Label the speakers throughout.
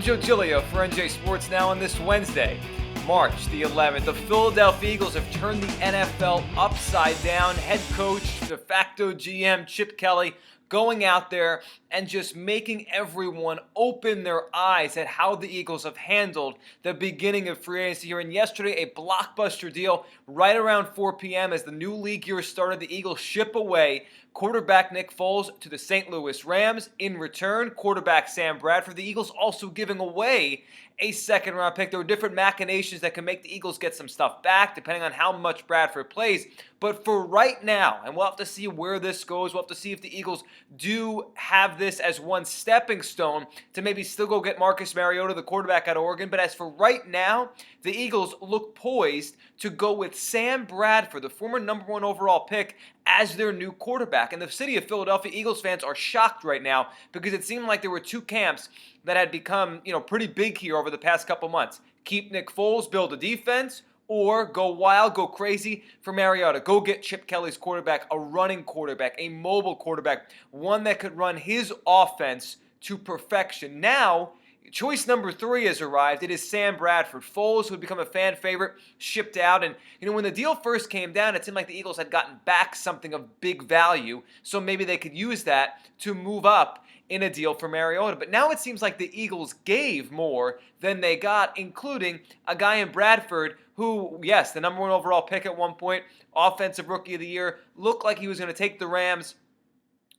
Speaker 1: I'm Joe Giglio for NJ Sports Now on this Wednesday, March the 11th. The Philadelphia Eagles have turned the NFL upside down. Head coach, de facto GM Chip Kelly going out there and just making everyone open their eyes at how the Eagles have handled the beginning of free agency here. And yesterday, a blockbuster deal right around 4 p.m. as the new league year started. The Eagles ship away quarterback Nick Foles to the St. Louis Rams. In return, quarterback Sam Bradford. The Eagles also giving away a second-round pick. There were different machinations that can make the Eagles get some stuff back, depending on how much Bradford plays. But for right now, and we'll have to see where this goes, we'll have to see if the Eagles do have this as one stepping stone to maybe still go get Marcus Mariota, the quarterback out of Oregon. But as for right now, the Eagles look poised to go with Sam Bradford, the former number 1 overall pick, as their new quarterback. And the city of Philadelphia Eagles fans are shocked right now because it seemed like there were two camps that had become, pretty big here over the past couple months. Keep Nick Foles, build a defense, or go wild, go crazy for Mariota. Go get Chip Kelly's quarterback, a running quarterback, a mobile quarterback, one that could run his offense to perfection. Now, choice number 3 has arrived. It is Sam Bradford. Foles, who had become a fan favorite, shipped out. And, when the deal first came down, it seemed like the Eagles had gotten back something of big value. So maybe they could use that to move up in a deal for Mariota. But now it seems like the Eagles gave more than they got, including a guy in Bradford who, yes, the number 1 overall pick at one point, offensive rookie of the year, looked like he was going to take the Rams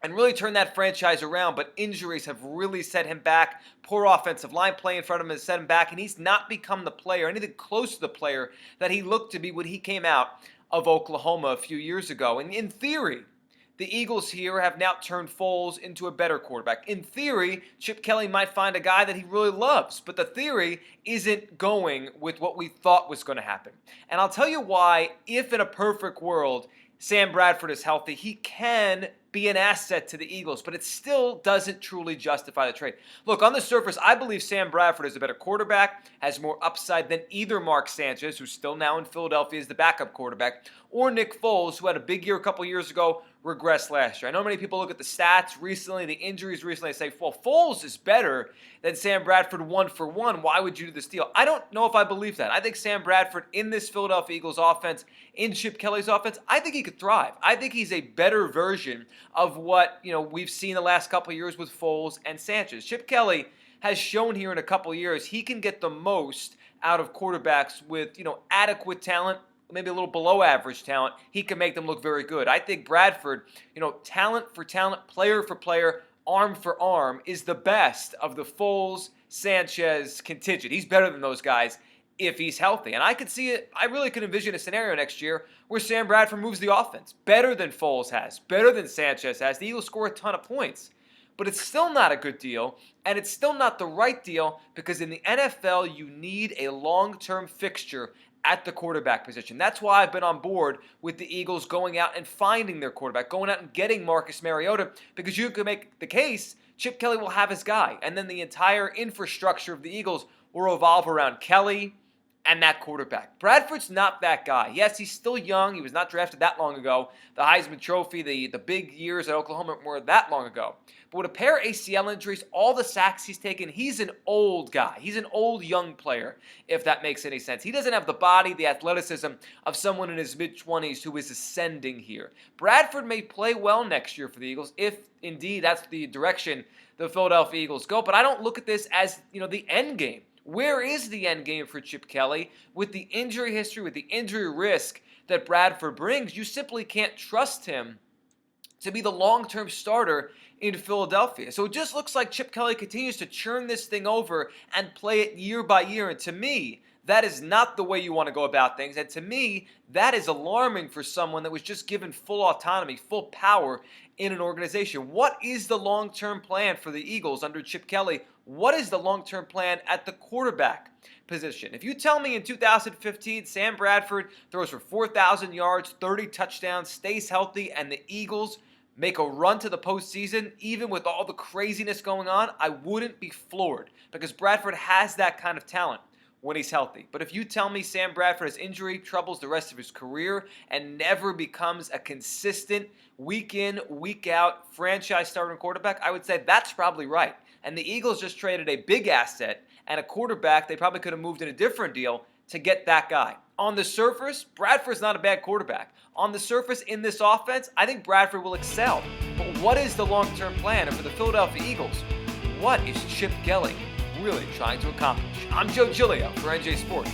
Speaker 1: and really turn that franchise around, but injuries have really set him back. Poor offensive line play in front of him has set him back, and he's not become the player, anything close to the player that he looked to be when he came out of Oklahoma a few years ago. And in theory, the Eagles here have now turned Foles into a better quarterback. In theory, Chip Kelly might find a guy that he really loves, but the theory isn't going with what we thought was going to happen. And I'll tell you why, if in a perfect world, Sam Bradford is healthy, he can be an asset to the Eagles, but it still doesn't truly justify the trade. Look, on the surface, I believe Sam Bradford is a better quarterback, has more upside than either Mark Sanchez, who's still now in Philadelphia as the backup quarterback, or Nick Foles, who had a big year a couple years ago, regressed last year. I know many people look at the stats recently, the injuries recently, and say, well, Foles is better than Sam Bradford 1 for 1. Why would you do this deal? I don't know if I believe that. I think Sam Bradford in this Philadelphia Eagles offense, in Chip Kelly's offense, I think he could thrive. I think he's a better version of what, we've seen the last couple of years with Foles and Sanchez. Chip Kelly has shown here in a couple of years he can get the most out of quarterbacks with, adequate talent, maybe a little below average talent. He can make them look very good. I think Bradford, talent for talent, player for player, arm for arm, is the best of the Foles, Sanchez contingent. He's better than those guys if he's healthy. And I could see it. I really could envision a scenario next year where Sam Bradford moves the offense better than Foles has, better than Sanchez has. The Eagles score a ton of points. But it's still not a good deal, and it's still not the right deal because in the NFL, you need a long-term fixture at the quarterback position. That's why I've been on board with the Eagles going out and finding their quarterback, going out and getting Marcus Mariota, because you could make the case Chip Kelly will have his guy, and then the entire infrastructure of the Eagles will revolve around Kelly and that quarterback. Bradford's not that guy. Yes, he's still young. He was not drafted that long ago. The Heisman Trophy, the big years at Oklahoma weren't that long ago. But with a pair of ACL injuries, all the sacks he's taken, he's an old guy. He's an old young player, if that makes any sense. He doesn't have the body, the athleticism of someone in his mid-20s who is ascending here. Bradford may play well next year for the Eagles, if indeed that's the direction the Philadelphia Eagles go. But I don't look at this as, the end game. Where is the end game for Chip Kelly? With the injury history, with the injury risk that Bradford brings, you simply can't trust him to be the long-term starter in Philadelphia. So it just looks like Chip Kelly continues to churn this thing over and play it year by year. And to me, that is not the way you want to go about things. And to me, that is alarming for someone that was just given full autonomy, full power in an organization. What is the long-term plan for the Eagles under Chip Kelly? What is the long-term plan at the quarterback position? If you tell me in 2015 Sam Bradford throws for 4,000 yards, 30 touchdowns, stays healthy, and the Eagles make a run to the postseason, even with all the craziness going on, I wouldn't be floored because Bradford has that kind of talent when he's healthy. But if you tell me Sam Bradford has injury troubles the rest of his career and never becomes a consistent week in, week out franchise starting quarterback, I would say that's probably right. And the Eagles just traded a big asset and a quarterback they probably could have moved in a different deal to get that guy. On the surface, Bradford's not a bad quarterback. On the surface in this offense, I think Bradford will excel. But what is the long-term plan? And for the Philadelphia Eagles, what is Chip Kelly really trying to accomplish? I'm Joe Giglio for NJ Sports.